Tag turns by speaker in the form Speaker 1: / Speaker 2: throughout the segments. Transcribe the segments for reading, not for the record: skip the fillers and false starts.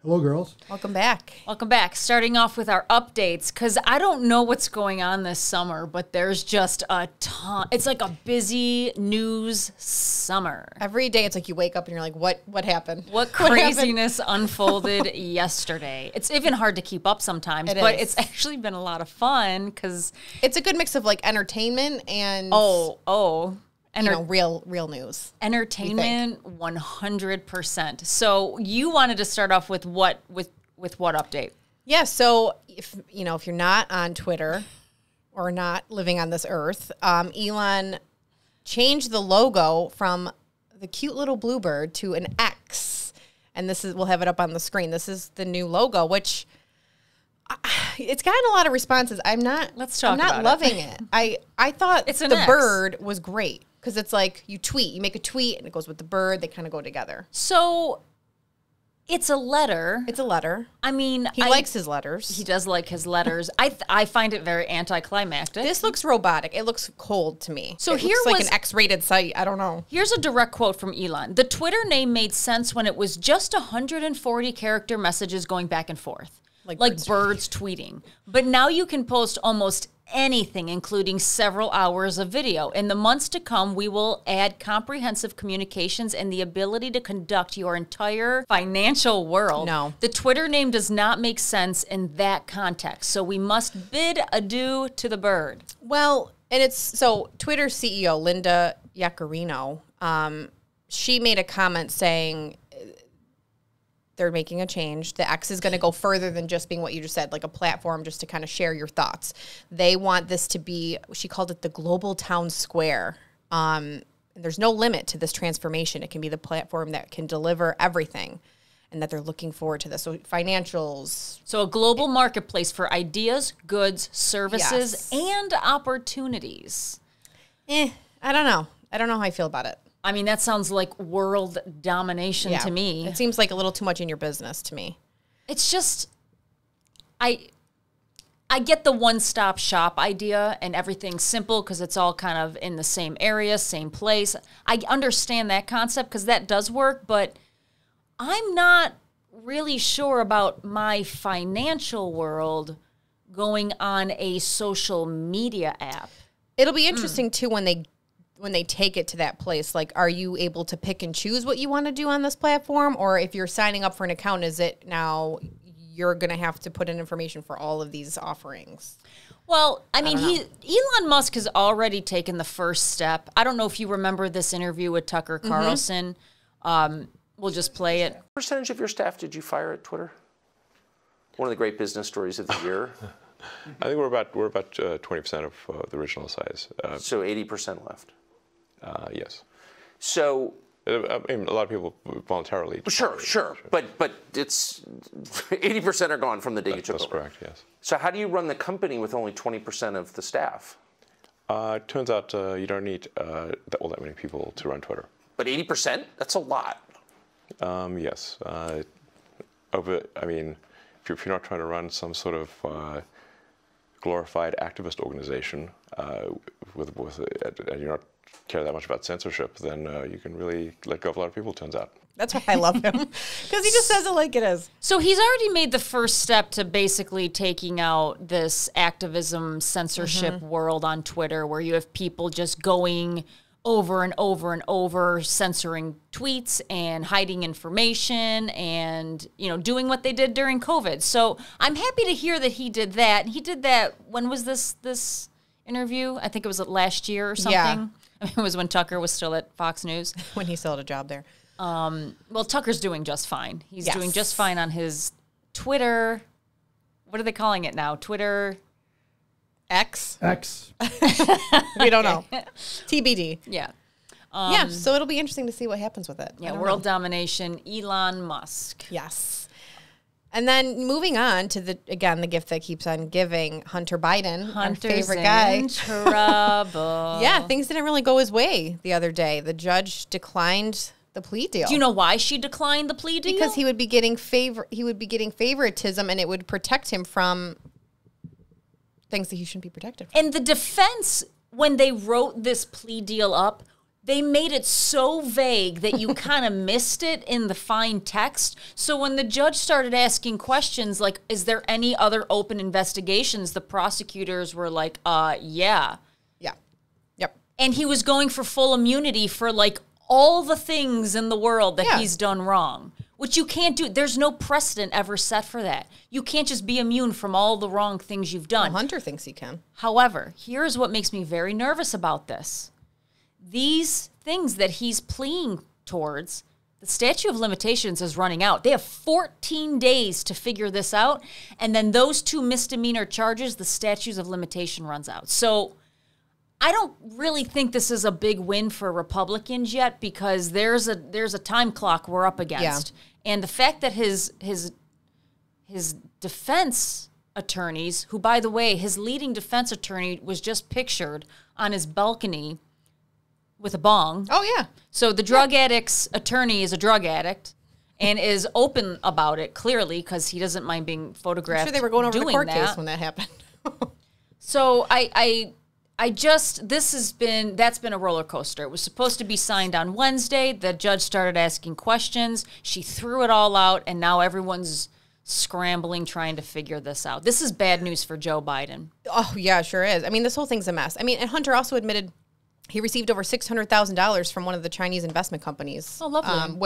Speaker 1: Hello, girls.
Speaker 2: Welcome back.
Speaker 3: Welcome back. Starting off with our updates, because I don't know what's going on this summer, but there's just a ton. It's like a busy news summer.
Speaker 2: Every day it's like you wake up and you're like, what happened?
Speaker 3: What craziness unfolded yesterday? It's even hard to keep up sometimes, but it's actually been a lot of fun because
Speaker 2: it's a good mix of like entertainment and real news.
Speaker 3: Entertainment, 100%. So you wanted to start off with what update?
Speaker 2: Yeah. So if you're not on Twitter or not living on this earth, Elon changed the logo from the cute little bluebird to an X, and we'll have it up on the screen. This is the new logo, which it's gotten a lot of responses. I'm not loving it. I thought the bird was great. Because it's like you make a tweet, and it goes with the bird. They kind of go together.
Speaker 3: So it's a letter.
Speaker 2: It's a letter.
Speaker 3: I mean,
Speaker 2: he likes his letters.
Speaker 3: He does like his letters. I find it very anticlimactic.
Speaker 2: This looks robotic. It looks cold to me.
Speaker 3: So
Speaker 2: it looks like an X-rated site. I don't know.
Speaker 3: Here's a direct quote from Elon. The Twitter name made sense when it was just 140 character messages going back and forth. Like birds tweeting. But now you can post almost anything, including several hours of video. In the months to come, we will add comprehensive communications and the ability to conduct your entire financial world.
Speaker 2: No.
Speaker 3: The Twitter name does not make sense in that context, so we must bid adieu to the bird.
Speaker 2: Well, and so Twitter CEO, Linda Yaccarino, she made a comment saying they're making a change. The X is going to go further than just being what you just said, like a platform just to kind of share your thoughts. They want this to be, she called it the global town square. And there's no limit to this transformation. It can be the platform that can deliver everything, and that they're looking forward to this. So financials.
Speaker 3: So a global marketplace for ideas, goods, services, and opportunities.
Speaker 2: I don't know. I don't know how I feel about it.
Speaker 3: I mean, that sounds like world domination to me.
Speaker 2: It seems like a little too much in your business to me.
Speaker 3: It's just, I get the one-stop shop idea and everything's simple because it's all kind of in the same area, same place. I understand that concept because that does work, but I'm not really sure about my financial world going on a social media app.
Speaker 2: It'll be interesting, too, when they take it to that place. Like, are you able to pick and choose what you want to do on this platform? Or if you're signing up for an account, is it now you're going to have to put in information for all of these offerings?
Speaker 3: Well, I mean, Elon Musk has already taken the first step. I don't know if you remember this interview with Tucker Carlson. We'll just play it.
Speaker 4: What percentage of your staff did you fire at Twitter? One of the great business stories of the year.
Speaker 5: I think we're about 20% of the original size.
Speaker 4: So 80% left.
Speaker 5: Yes.
Speaker 4: So
Speaker 5: I mean, a lot of people voluntarily.
Speaker 4: Sure. But it's 80% are gone from the day you took over.
Speaker 5: That's correct. Yes.
Speaker 4: So how do you run the company with only 20% of the staff?
Speaker 5: It turns out you don't need that many people to run Twitter.
Speaker 4: But 80%? That's a lot.
Speaker 5: Yes. I mean, if you're not trying to run some sort of glorified activist organization and you're not care that much about censorship, then you can really let go of a lot of people, it turns out.
Speaker 2: That's why I love him, because he just says it like it is.
Speaker 3: So he's already made the first step to basically taking out this activism censorship world on Twitter, where you have people just going over and over and over, censoring tweets and hiding information and, doing what they did during COVID. So I'm happy to hear that he did that. He did that, when was this interview? I think it was last year or something.
Speaker 2: Yeah.
Speaker 3: I mean, it was when Tucker was still at Fox News.
Speaker 2: When he still had a job there.
Speaker 3: Well, Tucker's doing just fine. He's doing just fine on his Twitter. What are they calling it now? Twitter
Speaker 2: X?
Speaker 1: We
Speaker 2: don't know. TBD.
Speaker 3: Yeah.
Speaker 2: So it'll be interesting to see what happens with it.
Speaker 3: Yeah, world domination, Elon Musk.
Speaker 2: Yes. And then moving on to the gift that keeps on giving, Hunter Biden, our favorite guy.
Speaker 3: In trouble.
Speaker 2: Yeah, things didn't really go his way the other day. The judge declined the plea deal.
Speaker 3: Do you know why she declined the plea deal?
Speaker 2: Because he would be getting favoritism, and it would protect him from things that he shouldn't be protected from.
Speaker 3: And the defense, when they wrote this plea deal up, they made it so vague that you kind of missed it in the fine text. So when the judge started asking questions like, is there any other open investigations? The prosecutors were like, yeah.
Speaker 2: Yeah. Yep.
Speaker 3: And he was going for full immunity for like all the things in the world that he's done wrong, which you can't do. There's no precedent ever set for that. You can't just be immune from all the wrong things you've done.
Speaker 2: Well, Hunter thinks he can.
Speaker 3: However, here's what makes me very nervous about this. These things that he's pleading towards, the statute of limitations is running out. They have 14 days to figure this out. And then those 2 misdemeanor charges, the statute of limitation runs out. So I don't really think this is a big win for Republicans yet, because there's a time clock we're up against. Yeah. And the fact that his defense attorneys, who, by the way, his leading defense attorney was just pictured on his balcony with a bong.
Speaker 2: Oh, yeah.
Speaker 3: So the drug addict's attorney is a drug addict and is open about it, clearly, because he doesn't mind being photographed.
Speaker 2: I'm sure they were going over the court
Speaker 3: that.
Speaker 2: case when that happened.
Speaker 3: So that's been a roller coaster. It was supposed to be signed on Wednesday. The judge started asking questions. She threw it all out, and now everyone's scrambling, trying to figure this out. This is bad news for Joe Biden.
Speaker 2: Oh, yeah, it sure is. I mean, this whole thing's a mess. I mean, and Hunter also admitted he received over $600,000 from one of the Chinese investment companies.
Speaker 3: Oh, lovely.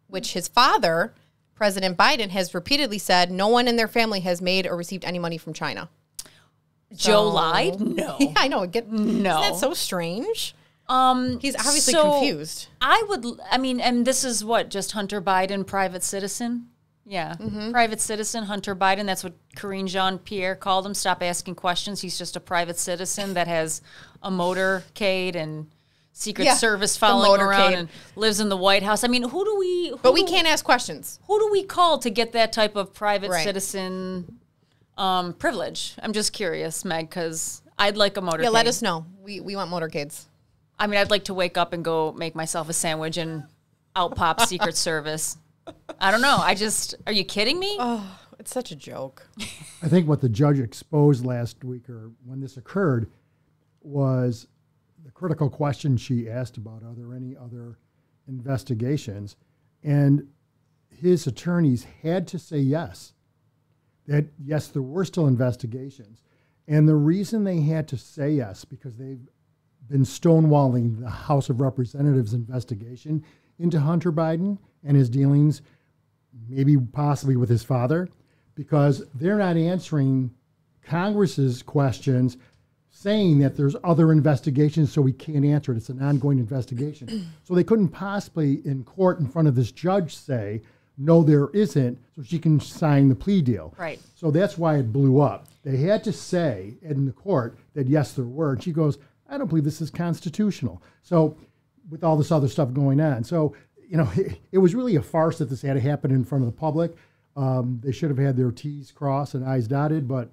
Speaker 2: Which his father, President Biden, has repeatedly said no one in their family has made or received any money from China.
Speaker 3: Joe lied? No.
Speaker 2: Yeah, I know.
Speaker 3: No.
Speaker 2: Isn't that so strange? He's obviously confused.
Speaker 3: And this is what, just Hunter Biden, private citizen? Yeah. Mm-hmm. Private citizen, Hunter Biden. That's what Karine Jean-Pierre called him. Stop asking questions. He's just a private citizen that has a motorcade and Secret Service following around and lives in the White House. I mean,
Speaker 2: But we can't ask questions.
Speaker 3: Who do we call to get that type of private citizen privilege? I'm just curious, Meg, because I'd like a motorcade.
Speaker 2: Yeah, let us know. We want motorcades.
Speaker 3: I mean, I'd like to wake up and go make myself a sandwich and out pop Secret Service. I don't know. Are you kidding me?
Speaker 2: Oh, it's such a joke.
Speaker 6: I think what the judge exposed last week, or when this occurred, was the critical question she asked about, are there any other investigations? And his attorneys had to say yes. That, yes, there were still investigations. And the reason they had to say yes, because they've been stonewalling the House of Representatives investigation into Hunter Biden and his dealings, maybe possibly with his father, because they're not answering Congress's questions saying that there's other investigations, so we can't answer it. It's an ongoing investigation. So they couldn't possibly, in court in front of this judge, say, no, there isn't, so she can sign the plea deal.
Speaker 3: Right.
Speaker 6: So that's why it blew up. They had to say in the court that, yes, there were. And she goes, I don't believe this is constitutional. So with all this other stuff going on. So, it was really a farce that this had to happen in front of the public. They should have had their T's crossed and I's dotted. But,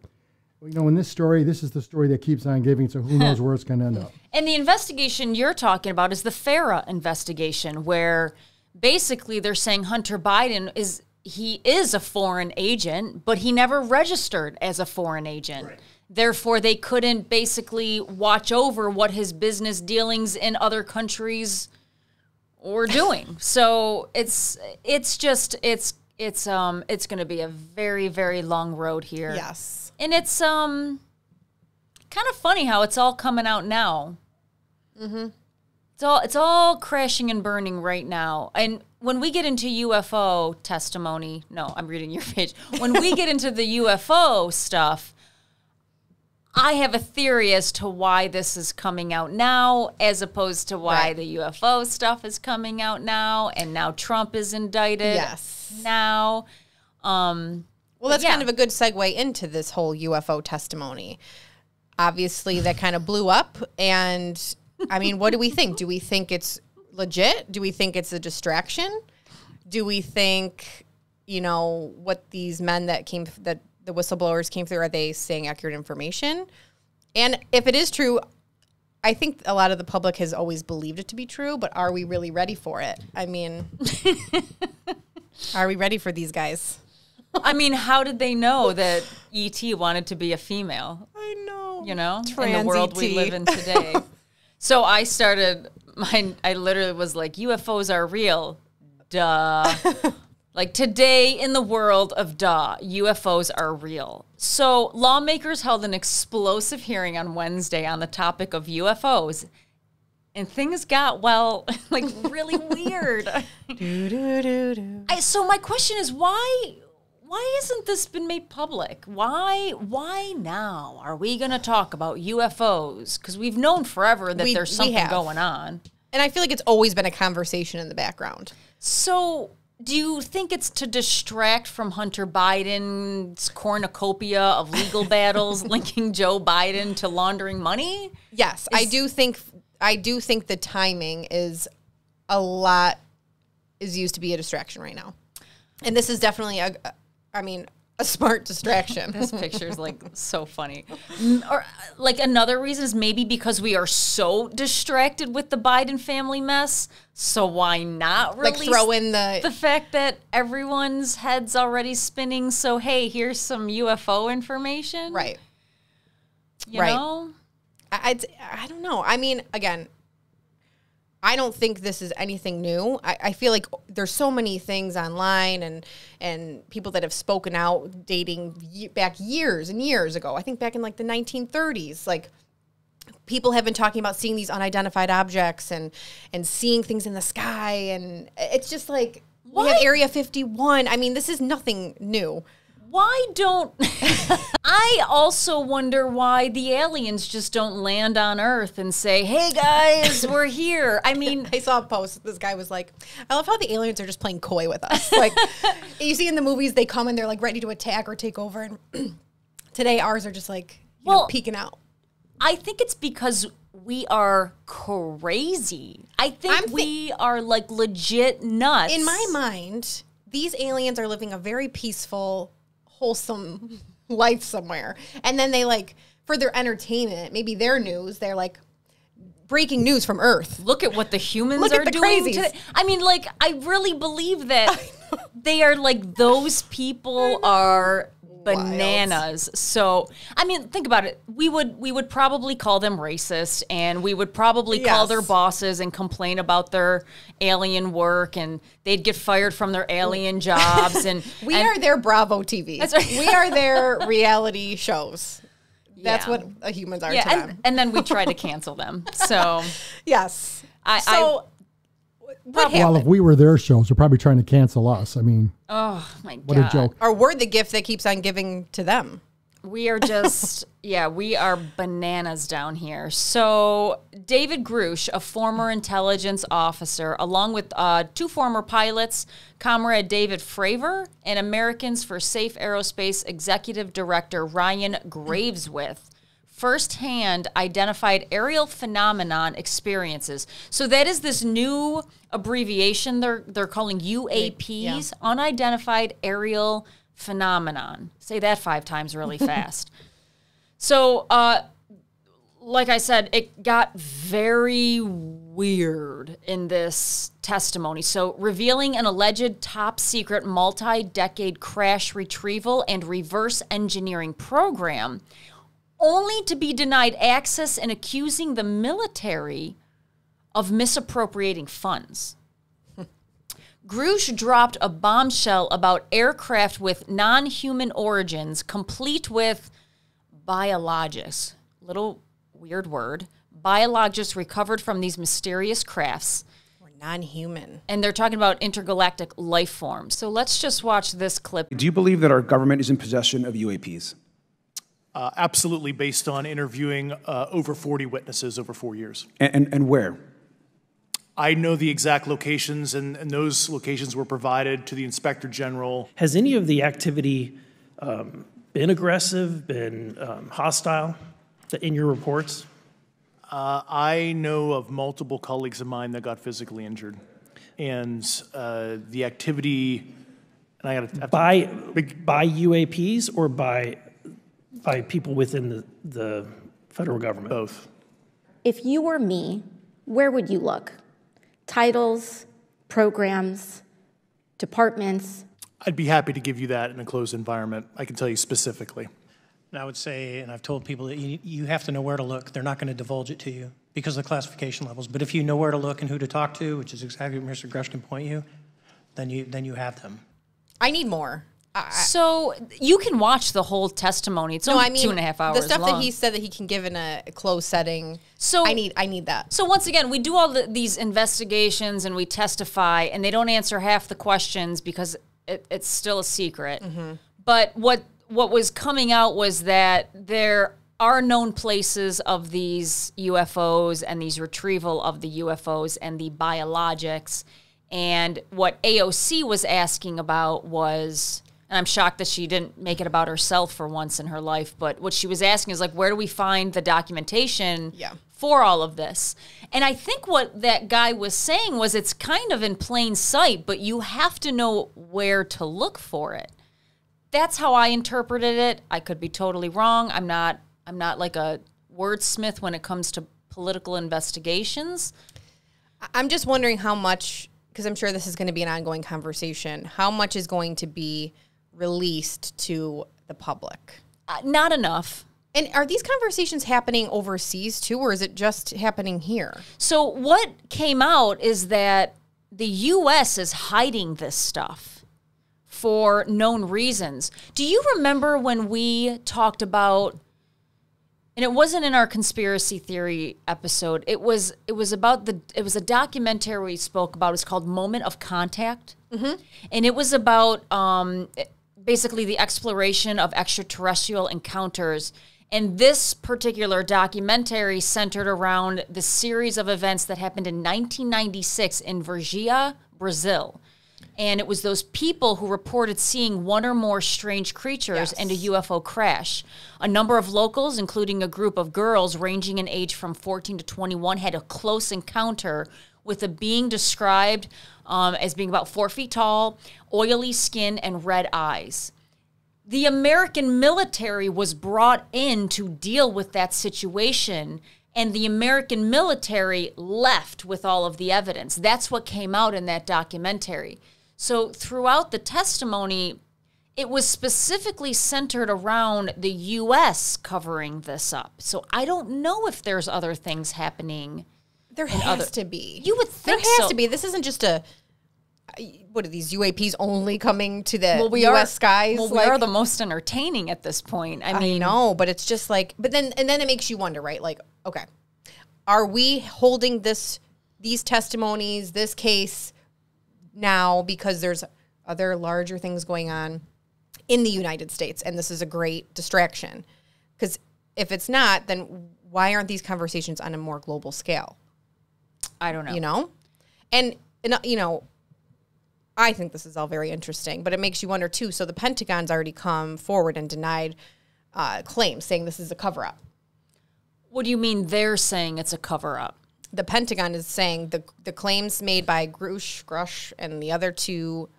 Speaker 6: in this story, this is the story that keeps on giving. So who knows where it's going to end up.
Speaker 3: And the investigation you're talking about is the FARA investigation, where basically they're saying Hunter Biden is a foreign agent, but he never registered as a foreign agent. Right. Therefore, they couldn't basically watch over what his business dealings in other countries were doing. So it's going to be a very, very long road here.
Speaker 2: Yes.
Speaker 3: And it's kind of funny how it's all coming out now. Mm-hmm. It's all crashing and burning right now. And when we get into UFO testimony, no, I'm reading your page. When we get into the UFO stuff, I have a theory as to why this is coming out now, as opposed to why the UFO stuff is coming out now, and now Trump is indicted now.
Speaker 2: Well, that's kind of a good segue into this whole UFO testimony. Obviously, that kind of blew up, and I mean, what do we think? Do we think it's legit? Do we think it's a distraction? Do we think, what these men that the whistleblowers came through, are they saying accurate information? And if it is true, I think a lot of the public has always believed it to be true, but are we really ready for it? I mean, are we ready for these guys?
Speaker 3: I mean, how did they know that E.T. wanted to be a female?
Speaker 2: I know.
Speaker 3: In the world we live in today. So I started I literally was like, UFOs are real. Duh. Like today in the world of UFOs are real. So lawmakers held an explosive hearing on Wednesday on the topic of UFOs. And things got, like really weird. So my question is, why hasn't this been made public? Why now are we going to talk about UFOs? Because we've known forever that there's something going on.
Speaker 2: And I feel like it's always been a conversation in the background.
Speaker 3: So do you think it's to distract from Hunter Biden's cornucopia of legal battles linking Joe Biden to laundering money?
Speaker 2: Yes, I do think the timing is used to be a distraction right now. And this is definitely a smart distraction.
Speaker 3: This picture is like so funny. Or like another reason is maybe because we are so distracted with the Biden family mess. So why not release
Speaker 2: like throw in the
Speaker 3: fact that everyone's head's already spinning? So hey, here's some UFO information.
Speaker 2: Right.
Speaker 3: You know?
Speaker 2: I don't know. I mean, again, I don't think this is anything new. I feel like there's so many things online and people that have spoken out dating back years and years ago. I think back in like the 1930s, like people have been talking about seeing these unidentified objects and seeing things in the sky. And it's just like, we have Area 51. I mean, this is nothing new.
Speaker 3: Why don't... I also wonder why the aliens just don't land on Earth and say, hey, guys, we're here. I mean...
Speaker 2: I saw a post. This guy was like, I love how the aliens are just playing coy with us. Like, you see in the movies, they come and they're like ready to attack or take over. And today, ours are just like, peeking out.
Speaker 3: I think it's because we are crazy. I think we are like legit nuts.
Speaker 2: In my mind, these aliens are living a very peaceful, wholesome life somewhere. And then they like, for their entertainment, maybe their news, they're like, breaking news from Earth.
Speaker 3: Look at what the humans are doing today. I mean, like, I really believe that they are like, those people are bananas. Wild. So, I mean, think about it. We would probably call them racist, and we would probably call their bosses and complain about their alien work, and they'd get fired from their alien jobs. And
Speaker 2: we are their Bravo TV. That's right. We are their reality shows. That's what humans are to them.
Speaker 3: And then we try to cancel them. So
Speaker 2: yes.
Speaker 6: Well, if we were their shows, they're probably trying to cancel us. I mean,
Speaker 3: oh my God.
Speaker 6: What a joke.
Speaker 2: Or we're the gift that keeps on giving to them.
Speaker 3: We are just, we are bananas down here. So David Grush, a former intelligence officer, along with two former pilots, Comrade David Fravor, and Americans for Safe Aerospace Executive Director Ryan Graveswith, firsthand identified aerial phenomenon experiences. So that is this new abbreviation they're calling UAPs, unidentified aerial phenomenon. Say that 5 times really fast. So, like I said, it got very weird in this testimony. So, revealing an alleged top-secret multi-decade crash retrieval and reverse engineering program, only to be denied access and accusing the military of misappropriating funds. Grush dropped a bombshell about aircraft with non-human origins, complete with biologics. Little weird word. Biologics recovered from these mysterious crafts.
Speaker 2: Or non-human.
Speaker 3: And they're talking about intergalactic life forms. So let's just watch this clip.
Speaker 7: Do you believe that our government is in possession of UAPs?
Speaker 8: Absolutely, based on interviewing over 40 witnesses over 4 years.
Speaker 7: And where?
Speaker 8: I know the exact locations, and those locations were provided to the Inspector General.
Speaker 9: Has any of the activity been aggressive, been hostile in your reports?
Speaker 8: I know of multiple colleagues of mine that got physically injured. And the activity... And I gotta,
Speaker 9: by UAPs or by people within the federal government?
Speaker 8: Both.
Speaker 10: If you were me, where would you look? Titles, programs, departments?
Speaker 8: I'd be happy to give you that in a closed environment. I can tell you specifically.
Speaker 11: And I would say, and I've told people that you have to know where to look. They're not going to divulge it to you because of the classification levels. But if you know where to look and who to talk to, which is exactly what Mr. Grush can point you, then you have them.
Speaker 2: I need more.
Speaker 3: So you can watch the whole testimony. It's only 2.5 hours
Speaker 2: the stuff
Speaker 3: long.
Speaker 2: that he said that he can give in a closed setting.
Speaker 3: So
Speaker 2: I need that.
Speaker 3: So once again, we do all these investigations and we testify, and they don't answer half the questions because it's still a secret. But what was coming out was that there are known places of these UFOs and these retrieval of the UFOs and the biologics. And what AOC was asking about was, and I'm shocked that she didn't make it about herself for once in her life, but what she was asking is like, where do we find the documentation for all of this? And I think what that guy was saying was it's kind of in plain sight, but you have to know where to look for it. That's how I interpreted it. I could be totally wrong. I'm not like a wordsmith when it comes to political investigations.
Speaker 2: I'm just wondering how much, because I'm sure this is going to be an ongoing conversation, how much is going to be released to the public?
Speaker 3: Not enough.
Speaker 2: And are these conversations happening overseas too, or is it just happening here?
Speaker 3: So what came out is that the U.S. is hiding this stuff for known reasons. Do you remember when we talked about, and it wasn't in our conspiracy theory episode, it was a documentary we spoke about. It's called Moment of Contact. And it was about basically the exploration of extraterrestrial encounters. And this particular documentary centered around the series of events that happened in 1996 in Varginha, Brazil. And it was those people who reported seeing one or more strange creatures and a UFO crash. A number of locals, including a group of girls ranging in age from 14 to 21, had a close encounter with a being described as being about 4 feet tall, oily skin, and red eyes. The American military was brought in to deal with that situation, and the American military left with all of the evidence. That's what came out in that documentary. So throughout the testimony, it was specifically centered around the U.S. covering this up. So I don't know if there's other things happening.
Speaker 2: There has to be.
Speaker 3: You would think
Speaker 2: there has to be. This isn't just what are these UAPs only coming to the U.S. skies?
Speaker 3: Well, we are the most entertaining at this point. I mean,
Speaker 2: know, but it's just like, but then it makes you wonder, right? Like, okay, are we holding these testimonies, this case now because there's other larger things going on in the United States, and this is a great distraction? Because if it's not, then why aren't these conversations on a more global scale?
Speaker 3: I don't know.
Speaker 2: You know? And you know, I think this is all very interesting, but it makes you wonder too. So the Pentagon's already come forward and denied claims, saying this is a cover-up.
Speaker 3: What do you mean they're saying it's a cover-up?
Speaker 2: The Pentagon is saying the claims made by Grush, and the other two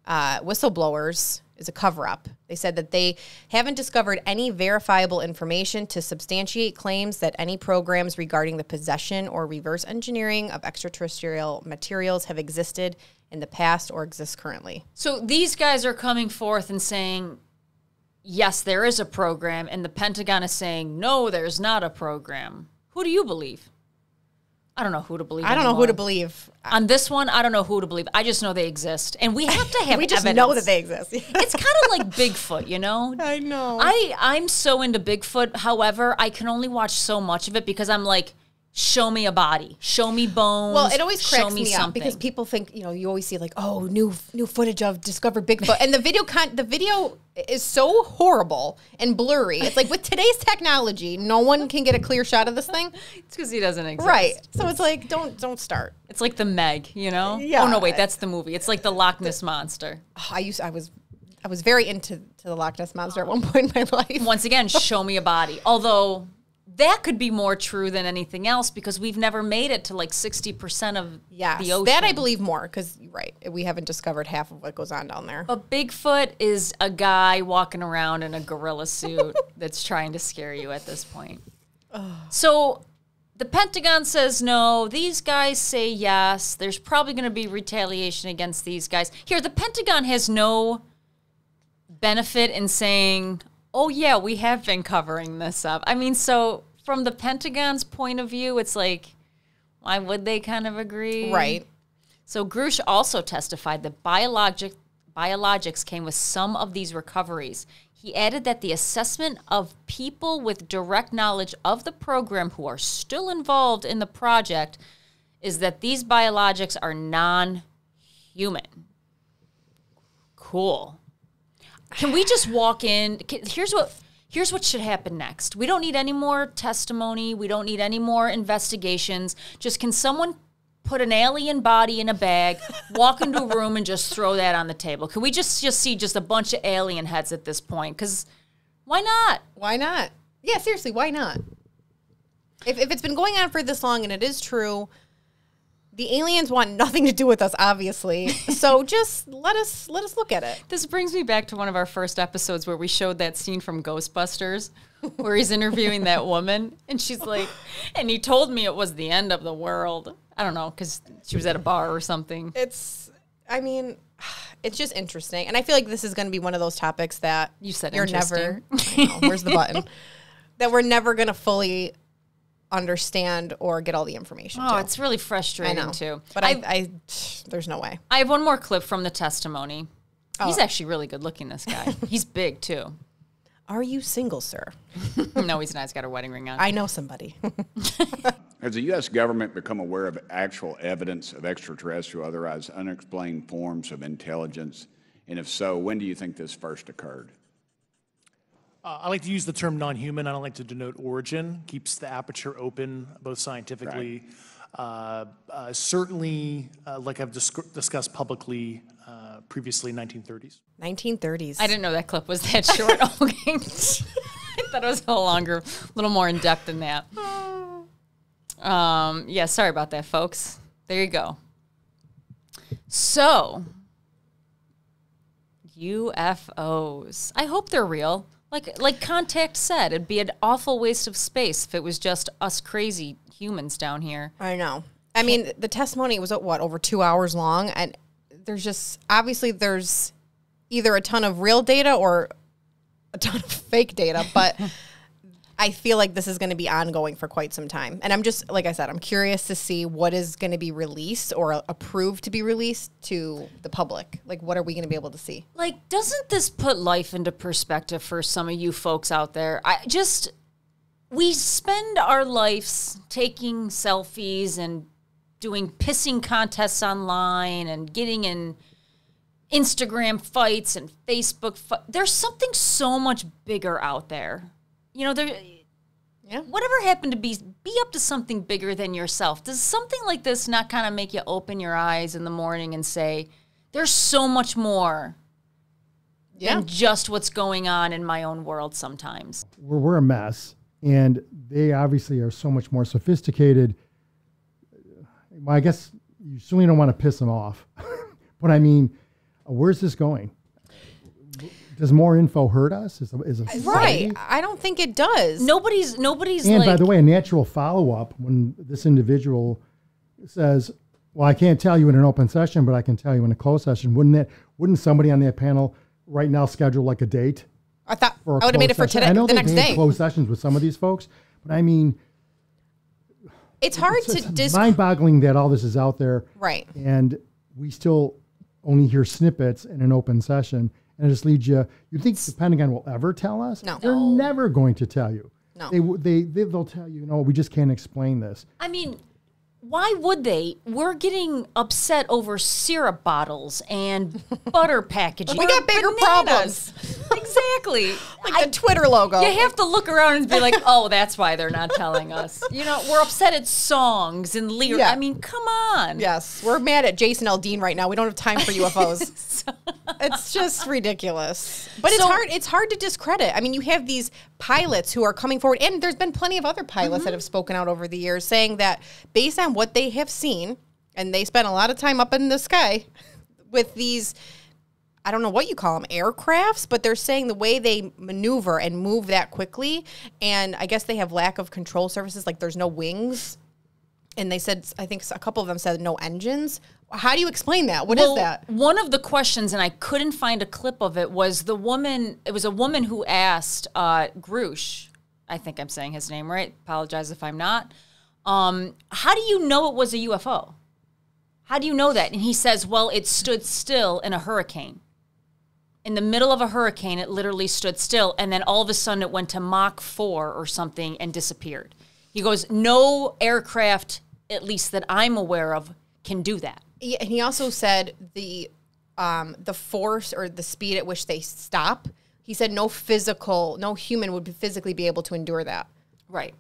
Speaker 2: whistleblowers is a cover-up. They said that they haven't discovered any verifiable information to substantiate claims that any programs regarding the possession or reverse engineering of extraterrestrial materials have existed in the past or exist currently.
Speaker 3: So these guys are coming forth and saying, yes, there is a program, and the Pentagon is saying, no, there's not a program. Who do you believe? I don't know who to believe.
Speaker 2: I don't know who to believe.
Speaker 3: On this one, I don't know who to believe. I just know they exist. And we have to have
Speaker 2: we just
Speaker 3: evidence.
Speaker 2: know that they exist.
Speaker 3: It's kind of like Bigfoot, you know?
Speaker 2: I know.
Speaker 3: I'm so into Bigfoot. However, I can only watch so much of it because I'm like, show me a body, show me bones.
Speaker 2: Well, it always cracks me
Speaker 3: something.
Speaker 2: up because people think, you know, you always see like, oh, new footage of discovered Bigfoot, and the video is so horrible and blurry. It's like with today's technology, no one can get a clear shot of this thing.
Speaker 3: It's because he doesn't exist,
Speaker 2: right? So it's like, don't start.
Speaker 3: It's like the Meg, you know?
Speaker 2: Yeah.
Speaker 3: Oh no, wait, that's the movie. It's like the Loch Ness monster.
Speaker 2: I was very into the Loch Ness monster at one point in my life.
Speaker 3: Once again, show me a body. Although that could be more true than anything else because we've never made it to like 60% of the ocean.
Speaker 2: That I believe more because, right, we haven't discovered half of what goes on down there.
Speaker 3: But Bigfoot is a guy walking around in a gorilla suit that's trying to scare you at this point. So the Pentagon says no. These guys say yes. There's probably going to be retaliation against these guys. Here, the Pentagon has no benefit in saying, oh, yeah, we have been covering this up. I mean, so from the Pentagon's point of view, it's like, why would they kind of agree?
Speaker 2: Right.
Speaker 3: So Grush also testified that biologics came with some of these recoveries. He added that the assessment of people with direct knowledge of the program who are still involved in the project is that these biologics are non-human. Cool. Can we just walk in? Here's what should happen next. We don't need any more testimony. We don't need any more investigations. Just can someone put an alien body in a bag, walk into a room, and just throw that on the table? Can we just see just a bunch of alien heads at this point? Because why not?
Speaker 2: Why not? Yeah, seriously, why not? If it's been going on for this long and it is true, the aliens want nothing to do with us, obviously. So just let us look at it.
Speaker 3: This brings me back to one of our first episodes where we showed that scene from Ghostbusters where he's interviewing that woman, and she's like, and he told me it was the end of the world. I don't know, because she was at a bar or something.
Speaker 2: It's just interesting. And I feel like this is going to be one of those topics that
Speaker 3: you said
Speaker 2: you're
Speaker 3: interesting.
Speaker 2: I know, where's the button? That we're never going to fully understand or get all the information.
Speaker 3: Oh, it's really frustrating,
Speaker 2: I know.
Speaker 3: too.
Speaker 2: But I there's no way.
Speaker 3: I have one more clip from the testimony.
Speaker 2: Oh.
Speaker 3: He's actually really good looking, this guy. He's big, too.
Speaker 2: Are you single, sir?
Speaker 3: No, he's not. He's got a wedding ring on.
Speaker 2: I know somebody.
Speaker 12: Has the U.S. government become aware of actual evidence of extraterrestrial, otherwise unexplained forms of intelligence? And if so, when do you think this first occurred?
Speaker 8: I like to use the term non-human. I don't like to denote origin. Keeps the aperture open, both scientifically. Right. Certainly, like I've discussed publicly previously, 1930s.
Speaker 2: 1930s.
Speaker 3: I didn't know that clip was that short. Okay. I thought it was a little more in depth than that. Yeah, sorry about that, folks. There you go. So, UFOs. I hope they're real. Like Contact said, it'd be an awful waste of space if it was just us crazy humans down here.
Speaker 2: I know. I mean, the testimony was, over 2 hours long, and there's either a ton of real data or a ton of fake data, but I feel like this is going to be ongoing for quite some time. And I'm just, like I said, I'm curious to see what is going to be released or approved to be released to the public. Like, what are we going to be able to see?
Speaker 3: Like, doesn't this put life into perspective for some of you folks out there? We spend our lives taking selfies and doing pissing contests online and getting in Instagram fights and Facebook fights. There's something so much bigger out there. You know, whatever happened to be up to something bigger than yourself. Does something like this not kind of make you open your eyes in the morning and say, there's so much more than just what's going on in my own world sometimes?
Speaker 6: We're a mess, and they obviously are so much more sophisticated. Well, I guess you certainly don't want to piss them off. But I mean, where's this going? Does more info hurt us? Is
Speaker 2: right. I don't think it does.
Speaker 3: Nobody's
Speaker 6: and
Speaker 3: like...
Speaker 6: by the way, a natural follow-up when this individual says, well, I can't tell you in an open session, but I can tell you in a closed session. Wouldn't somebody on that panel right now schedule like a date?
Speaker 2: I thought I would have made it for today,
Speaker 6: I know
Speaker 2: the next day.
Speaker 6: Closed sessions with some of these folks, but I mean,
Speaker 2: it's hard
Speaker 6: it's mind-boggling that all this is out there.
Speaker 2: Right.
Speaker 6: And we still only hear snippets in an open session. And it just leads you think the Pentagon will ever tell us?
Speaker 2: No.
Speaker 6: They're never going to tell you.
Speaker 2: No.
Speaker 6: They'll tell you, no, we just can't explain this.
Speaker 3: I mean, why would they? We're getting upset over syrup bottles and butter packaging.
Speaker 2: We got bigger problems.
Speaker 3: Exactly.
Speaker 2: Like the Twitter logo.
Speaker 3: You have to look around and be like, oh, that's why they're not telling us. You know, we're upset at songs and lyrics.
Speaker 2: Yeah.
Speaker 3: I mean, come on.
Speaker 2: Yes. We're mad at Jason Aldean right now. We don't have time for UFOs. It's just ridiculous. But it's hard to discredit. I mean, you have these pilots who are coming forward, and there's been plenty of other pilots that have spoken out over the years saying that based on what they have seen, and they spent a lot of time up in the sky with these, I don't know what you call them, aircrafts, but they're saying the way they maneuver and move that quickly, and I guess they have lack of control surfaces, like there's no wings. And they said, I think a couple of them said no engines. How do you explain that? What is that?
Speaker 3: One of the questions, and I couldn't find a clip of it, was it was a woman who asked Grush, I think I'm saying his name right. Apologize if I'm not. How do you know it was a UFO? How do you know that? And he says, well, it stood still in a hurricane. In the middle of a hurricane, it literally stood still, and then all of a sudden it went to Mach 4 or something and disappeared. He goes, no aircraft, at least that I'm aware of, can do that.
Speaker 2: Yeah, and he also said the force or the speed at which they stop, he said no human would physically be able to endure that.
Speaker 3: Right.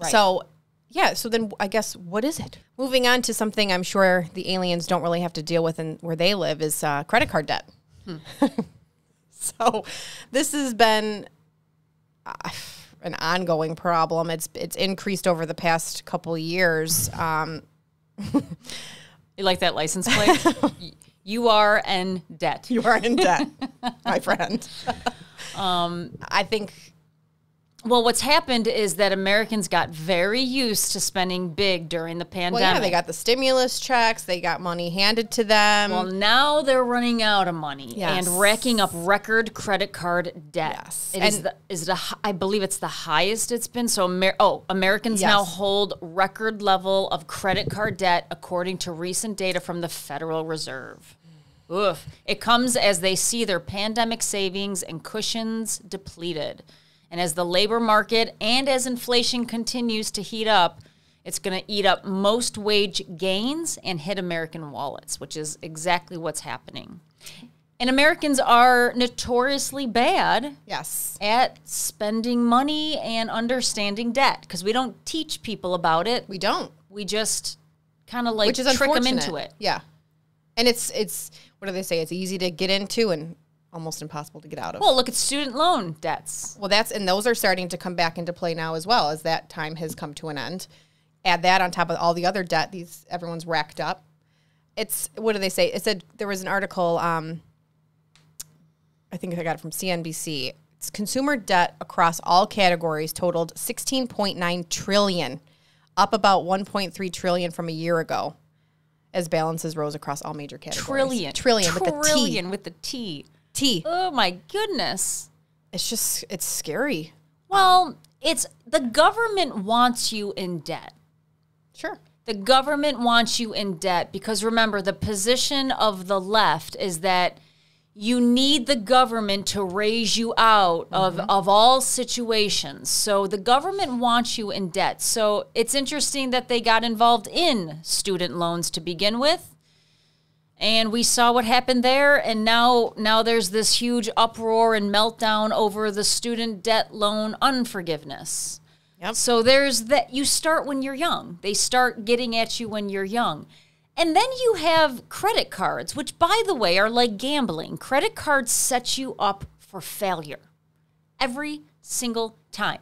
Speaker 2: So, yeah, so then I guess what is it? Moving on to something I'm sure the aliens don't really have to deal with where they live is credit card debt. So this has been an ongoing problem. It's increased over the past couple of years.
Speaker 3: You like that license plate? You are in debt.
Speaker 2: You are in debt, my friend. I think...
Speaker 3: Well, what's happened is that Americans got very used to spending big during the pandemic.
Speaker 2: Well, yeah, they got the stimulus checks. They got money handed to them.
Speaker 3: Well, now they're running out of money and racking up record credit card debt. Yes. I believe it's the highest it's been. So, Americans now hold record level of credit card debt according to recent data from the Federal Reserve. Oof. It comes as they see their pandemic savings and cushions depleted. And as the labor market and as inflation continues to heat up, it's going to eat up most wage gains and hit American wallets, which is exactly what's happening. And Americans are notoriously bad at spending money and understanding debt because we don't teach people about it.
Speaker 2: We don't.
Speaker 3: We just kind of like trick them into it.
Speaker 2: Yeah. And it's what do they say? It's easy to get into and almost impossible to get out of.
Speaker 3: Well, look at student loan debts.
Speaker 2: Well, and those are starting to come back into play now as well, as that time has come to an end. Add that on top of all the other debt everyone's racked up. What do they say? It said there was an article, I think I got it from CNBC. It's consumer debt across all categories totaled $16.9 trillion, up about $1.3 trillion from a year ago, as balances rose across all major categories. Trillion
Speaker 3: with the T.
Speaker 2: Oh
Speaker 3: my goodness.
Speaker 2: It's scary.
Speaker 3: Well, the government wants you in debt.
Speaker 2: Sure.
Speaker 3: The government wants you in debt because remember, the position of the left is that you need the government to raise you out of all situations. So the government wants you in debt. So it's interesting that they got involved in student loans to begin with. And we saw what happened there, and now there's this huge uproar and meltdown over the student debt loan unforgiveness.
Speaker 2: Yep.
Speaker 3: So there's that. You start when you're young. They start getting at you when you're young. And then you have credit cards, which, by the way, are like gambling. Credit cards set you up for failure every single time.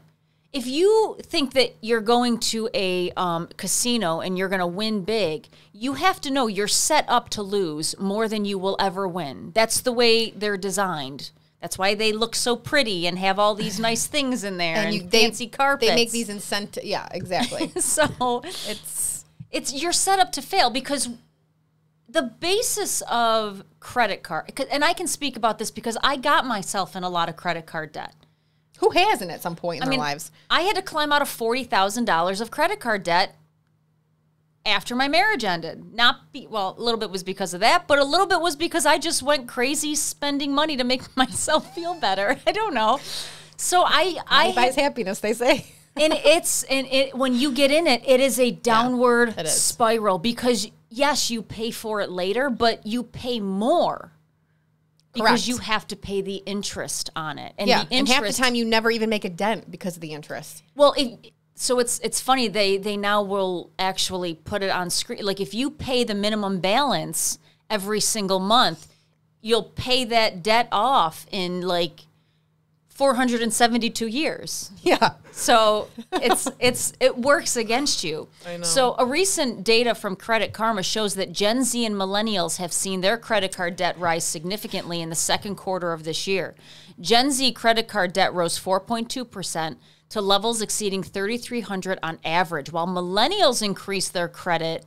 Speaker 3: If you think that you're going to a casino and you're going to win big, you have to know you're set up to lose more than you will ever win. That's the way they're designed. That's why they look so pretty and have all these nice things in there and fancy carpets.
Speaker 2: They make these incentives. Yeah, exactly.
Speaker 3: So it's you're set up to fail because the basis of credit card, and I can speak about this because I got myself in a lot of credit card debt.
Speaker 2: Who hasn't at some point in their lives?
Speaker 3: I had to climb out of $40,000 of credit card debt after my marriage ended. A little bit was because of that, but a little bit was because I just went crazy spending money to make myself feel better. I don't know. So
Speaker 2: Money buys happiness, they say.
Speaker 3: And when you get in it, it is a downward spiral because yes, you pay for it later, but you pay more. Because you have to pay the interest on it. And the interest,
Speaker 2: and half the time you never even make a dent because of the interest.
Speaker 3: Well, it's funny, they now will actually put it on screen. Like if you pay the minimum balance every single month, you'll pay that debt off in like 472 years.
Speaker 2: Yeah.
Speaker 3: So it works against you.
Speaker 2: I know.
Speaker 3: So a recent data from Credit Karma shows that Gen Z and millennials have seen their credit card debt rise significantly in the second quarter of this year. Gen Z credit card debt rose 4.2% to levels exceeding $3,300 on average, while millennials increased their credit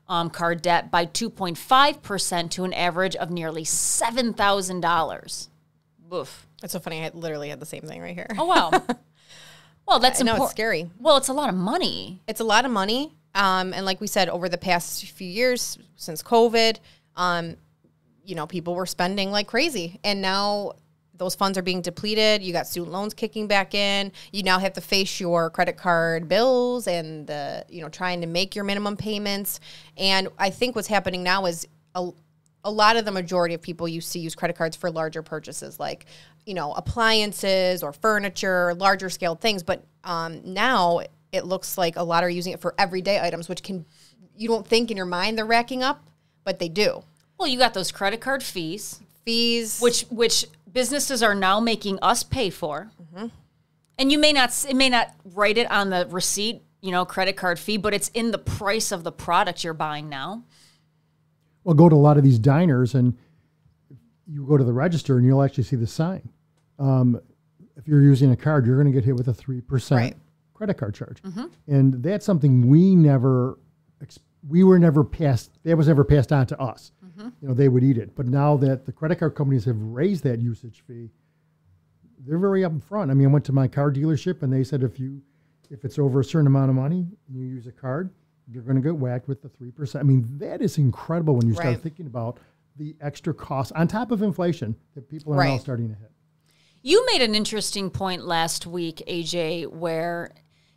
Speaker 3: card debt by 2.5% to an average of nearly $7,000. Boof.
Speaker 2: That's so funny. I literally had the same thing right here.
Speaker 3: Oh, wow. Well, that's
Speaker 2: I know,
Speaker 3: important.
Speaker 2: it's scary.
Speaker 3: Well, it's a lot of money.
Speaker 2: It's a lot of money. And like we said, over the past few years since COVID, you know, people were spending like crazy. And now those funds are being depleted. You got student loans kicking back in. You now have to face your credit card bills and you know, trying to make your minimum payments. And I think what's happening now is a lot of the majority of people used to use credit cards for larger purchases, like, you know, appliances or furniture, larger scale things. But now it looks like a lot are using it for everyday items, which you don't think in your mind they're racking up, but they do.
Speaker 3: Well, you got those credit card fees, which businesses are now making us pay for. Mm-hmm. And it may not write it on the receipt, you know, credit card fee, but it's in the price of the product you're buying now.
Speaker 6: Well, go to a lot of these diners and you go to the register and you'll actually see the sign. If you're using a card, you're going to get hit with a 3% credit card charge. Mm-hmm. And that's something we were never passed, that was never passed on to us. Mm-hmm. You know, they would eat it. But now that the credit card companies have raised that usage fee, they're very upfront. I mean, I went to my car dealership and they said if it's over a certain amount of money and you use a card, you're going to get whacked with the 3%. I mean, that is incredible when you start thinking about the extra costs on top of inflation that people are now starting to hit.
Speaker 3: You made an interesting point last week, AJ, where,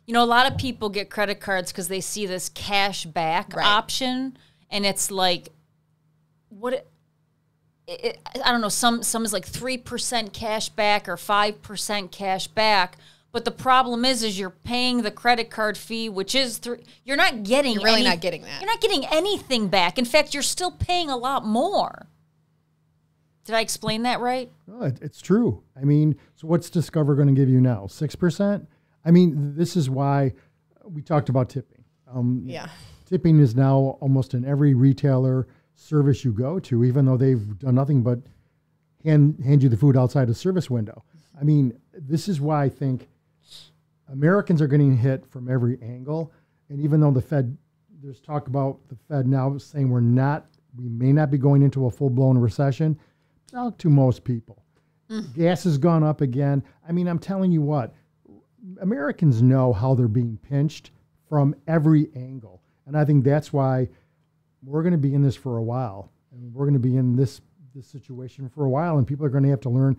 Speaker 3: you know, a lot of people get credit cards because they see this cash back option, and it's like, I don't know, some is like 3% cash back or 5% cash back. But the problem is you're paying the credit card fee, which is you're not getting.
Speaker 2: You're really not getting that.
Speaker 3: You're not getting anything back. In fact, you're still paying a lot more. Did I explain that right?
Speaker 6: No, it's true. I mean, so what's Discover going to give you now? 6%? I mean, this is why we talked about tipping. Tipping is now almost in every retailer service you go to, even though they've done nothing but hand you the food outside the service window. I mean, this is why I think Americans are getting hit from every angle. And even though there's talk about the Fed now saying we may not be going into a full-blown recession, not to most people. Gas has gone up again. I mean, I'm telling you what, Americans know how they're being pinched from every angle. And I think that's why we're going to be in this for a while. And we're going to be in this situation for a while. And people are going to have to learn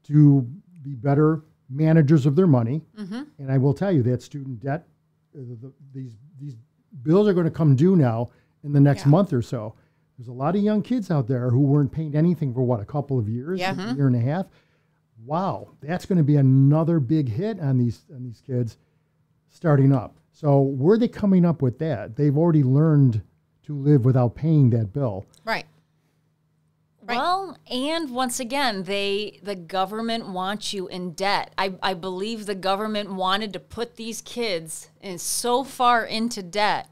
Speaker 6: to be better managers of their money. Mm-hmm. And I will tell you that student debt, these bills are going to come due now in the next month or so. There's a lot of young kids out there who weren't paying anything for a couple of years, a year and a half. Wow, that's going to be another big hit on these kids starting up. So where are they coming up with that? They've already learned to live without paying that bill.
Speaker 2: Right.
Speaker 3: Well, and once again, the government wants you in debt. I believe the government wanted to put these kids so far into debt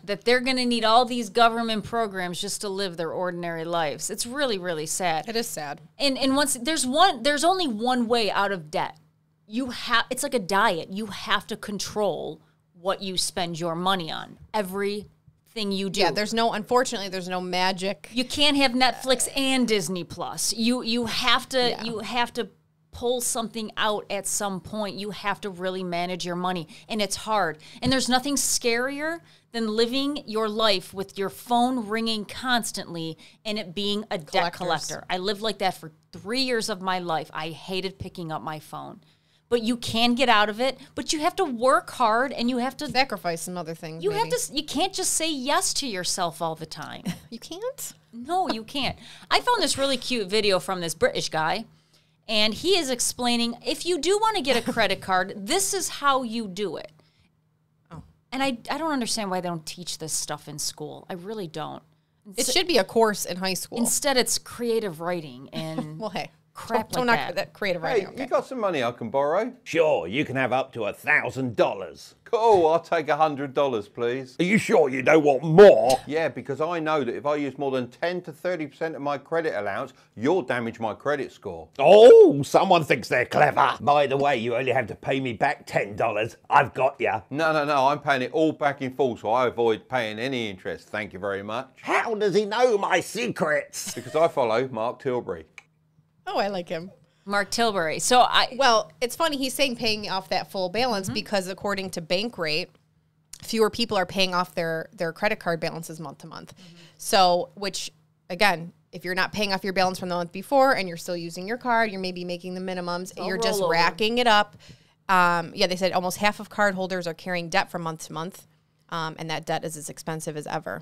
Speaker 3: that they're going to need all these government programs just to live their ordinary lives. It's really, really sad.
Speaker 2: It is sad.
Speaker 3: And once there's only one way out of debt. It's like a diet. You have to control what you spend your money on. Everything you do.
Speaker 2: Yeah, unfortunately, there's no magic.
Speaker 3: You can't have Netflix and Disney Plus. You have to pull something out at some point. You have to really manage your money, and it's hard. And there's nothing scarier than living your life with your phone ringing constantly and it being a debt collector. I lived like that for 3 years of my life. I hated picking up my phone. But you can get out of it, but you have to work hard and you have to
Speaker 2: sacrifice some other things.
Speaker 3: You can't just say yes to yourself all the time.
Speaker 2: You can't?
Speaker 3: No, you can't. I found this really cute video from this British guy, and he is explaining, if you do want to get a credit card, this is how you do it. Oh. And I don't understand why they don't teach this stuff in school. I really don't.
Speaker 2: It should be a course in high school.
Speaker 3: Instead, it's creative writing and
Speaker 2: well, hey.
Speaker 3: Crap
Speaker 2: don't
Speaker 3: like
Speaker 2: that creative writing.
Speaker 13: Hey, you got some money I can borrow?
Speaker 14: Sure, you can have up to $1,000.
Speaker 13: Cool, I'll take $100, please.
Speaker 14: Are you sure you don't want more?
Speaker 13: Yeah, because I know that if I use more than 10 to 30% of my credit allowance, you'll damage my credit score.
Speaker 14: Oh, someone thinks they're clever. By the way, you only have to pay me back $10. I've got you.
Speaker 13: No, I'm paying it all back in full, so I avoid paying any interest. Thank you very much.
Speaker 14: How does he know my secrets?
Speaker 13: Because I follow Mark Tilbury.
Speaker 2: Oh, I like him.
Speaker 3: Mark Tilbury. So
Speaker 2: well, it's funny he's saying paying off that full balance because according to Bankrate, fewer people are paying off their credit card balances month to month. So, which again, if you're not paying off your balance from the month before and you're still using your card, you're maybe making the minimums, you're just racking it up. They said almost half of card holders are carrying debt from month to month, and that debt is as expensive as ever.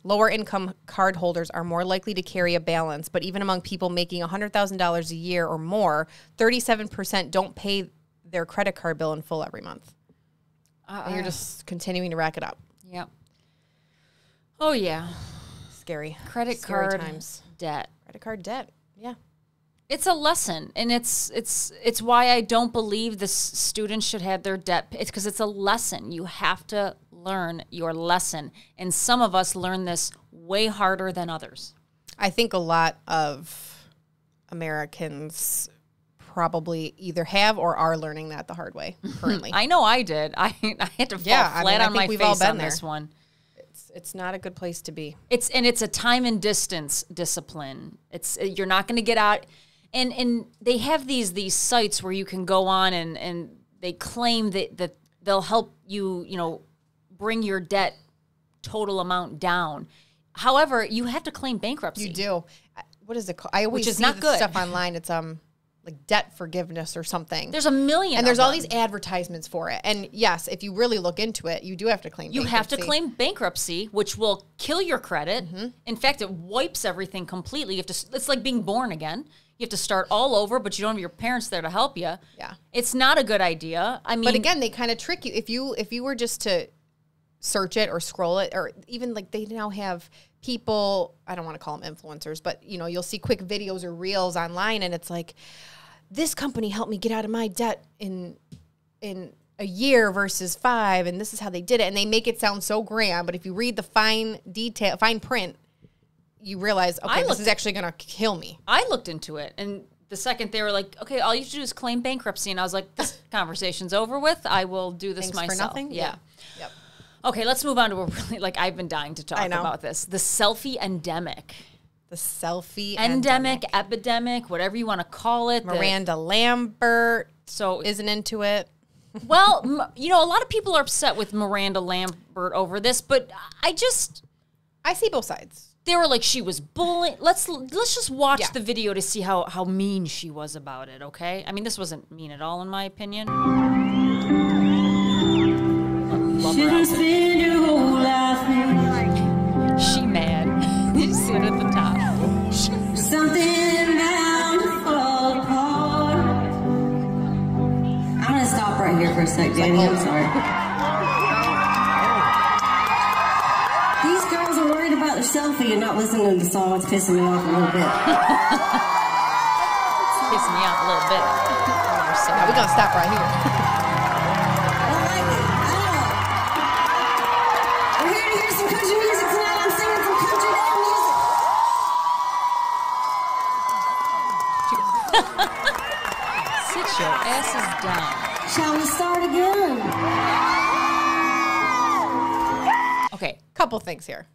Speaker 2: Lower income card holders are more likely to carry a balance, but even among people making $100,000 a year or more, 37% don't pay their credit card bill in full every month. And you're just continuing to rack it up.
Speaker 3: Yep. Oh, yeah.
Speaker 2: Scary.
Speaker 3: Credit
Speaker 2: Scary
Speaker 3: card
Speaker 2: times.
Speaker 3: debt.
Speaker 2: Credit card debt. Yeah.
Speaker 3: It's a lesson, and it's why I don't believe the students should have their debt. It's because it's a lesson. You have to learn your lesson, and some of us learn this way harder than others.
Speaker 2: I think a lot of Americans probably either have or are learning that the hard way currently.
Speaker 3: I know I did. I had to fall flat on my face on this one.
Speaker 2: It's not a good place to be.
Speaker 3: It's a time and distance discipline. You're not going to get out. And they have these sites where you can go on and they claim that they'll help you, bring your debt total amount down. However, you have to claim bankruptcy.
Speaker 2: You do. What is it called? I always
Speaker 3: Which is
Speaker 2: see
Speaker 3: not
Speaker 2: this
Speaker 3: good.
Speaker 2: stuff online. It's like debt forgiveness or something.
Speaker 3: There's a million
Speaker 2: and there's
Speaker 3: of
Speaker 2: all
Speaker 3: them.
Speaker 2: these advertisements for it. And yes, if you really look into it, you do have to claim
Speaker 3: You
Speaker 2: bankruptcy.
Speaker 3: have to claim bankruptcy, which will kill your credit. In fact, it wipes everything completely. It's like being born again. You have to start all over, but you don't have your parents there to help you.
Speaker 2: Yeah.
Speaker 3: It's not a good idea. I mean,
Speaker 2: But again, they kind of trick you. If you were just to search it or scroll it, or even like they now have people, I don't want to call them influencers, but you'll see quick videos or reels online, and it's like, this company helped me get out of my debt in a year versus 5, and this is how they did it. And they make it sound so grand, but if you read the fine print, you realize, okay, this is actually going to kill me.
Speaker 3: I looked into it, and the second they were like, okay, all you have to do is claim bankruptcy, and I was like, this conversation's over with. I will do this
Speaker 2: Thanks
Speaker 3: myself.
Speaker 2: for nothing?
Speaker 3: Yeah.
Speaker 2: Yep.
Speaker 3: Okay, let's move on to a really, I've been dying to talk about this. The selfie endemic.
Speaker 2: The selfie
Speaker 3: endemic, epidemic, whatever you want to call it.
Speaker 2: Miranda Lambert isn't into it.
Speaker 3: Well, a lot of people are upset with Miranda Lambert over this, but I
Speaker 2: see both sides.
Speaker 3: They were like, she was bullying. Let's just watch the video to see how mean she was about it, okay? I mean, this wasn't mean at all, in my opinion. Love her outfit. She mad. You see it at the top.
Speaker 15: Something bound to fall apart. I'm gonna stop right here for a sec, Danny. I'm sorry. These girls are worried about their selfie and not listening to the song. It's pissing me off a little bit.
Speaker 3: It's pissing me off a little bit.
Speaker 2: Now we're gonna stop right here.
Speaker 15: We're here to hear some country music tonight. I'm singing some country down music.
Speaker 3: Sit your asses down.
Speaker 15: Shall we start again?
Speaker 2: Okay, couple things here.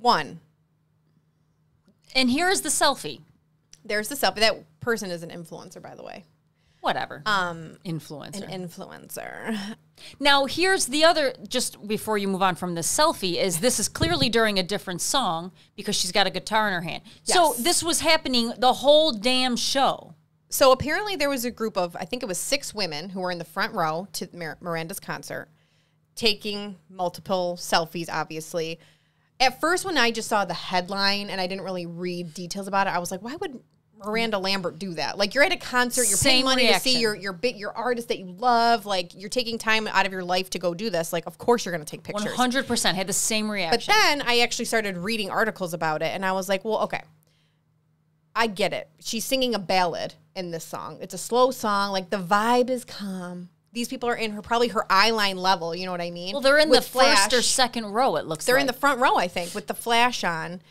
Speaker 2: One.
Speaker 3: And here's the selfie.
Speaker 2: There's the selfie. That person is an influencer, by the way.
Speaker 3: Whatever. Influencer.
Speaker 2: An influencer.
Speaker 3: Now, here's the other, just before you move on from the selfie, is this is clearly during a different song because she's got a guitar in her hand.
Speaker 2: Yes.
Speaker 3: So this was happening the whole damn show.
Speaker 2: So apparently there was a group of, I think it was 6 women who were in the front row to Miranda's concert, taking multiple selfies, obviously. At first, when I just saw the headline and I didn't really read details about it, I was like, why would Miranda Lambert do that? Like, you're at a concert, you're paying money to see your artist that you love, like, you're taking time out of your life to go do this. Like, of course you're going to take pictures.
Speaker 3: 100% had the same reaction.
Speaker 2: But then I actually started reading articles about it, and I was like, well, okay, I get it. She's singing a ballad in this song. It's a slow song. Like, the vibe is calm. These people are in probably her eye line level, you know what I mean?
Speaker 3: Well, they're in
Speaker 2: with
Speaker 3: the first or second row, it looks like.
Speaker 2: They're in the front row, I think, with the flash on.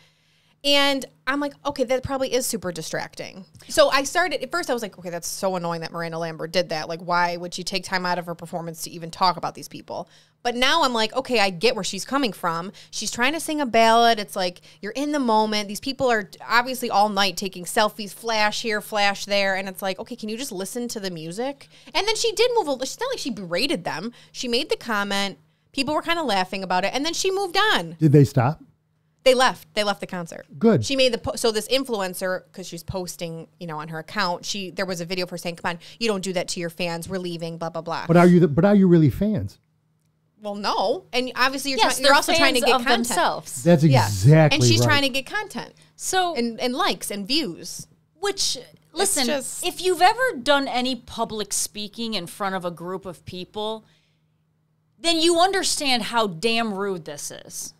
Speaker 2: And I'm like, okay, that probably is super distracting. So I started, at first I was like, okay, that's so annoying that Miranda Lambert did that. Like, why would she take time out of her performance to even talk about these people? But now I'm like, okay, I get where she's coming from. She's trying to sing a ballad. It's like, you're in the moment. These people are obviously all night taking selfies, flash here, flash there. And it's like, okay, can you just listen to the music? And then she did move, it's not like she berated them. She made the comment. People were kind of laughing about it. And then she moved on.
Speaker 6: Did they stop?
Speaker 2: They left. They left the concert.
Speaker 6: Good.
Speaker 2: She made so this influencer, because she's posting, on her account. There was a video of her saying, "Come on, you don't do that to your fans. We're leaving." Blah blah blah.
Speaker 6: But are you really fans?
Speaker 2: Well, no. And obviously,
Speaker 3: You're
Speaker 2: also trying to get content.
Speaker 3: themselves.
Speaker 6: That's exactly
Speaker 2: And she's
Speaker 6: right.
Speaker 2: trying to get content.
Speaker 3: So
Speaker 2: and likes and views.
Speaker 3: Which listen,
Speaker 2: just-
Speaker 3: if you've ever done any public speaking in front of a group of people, then you understand how damn rude this is.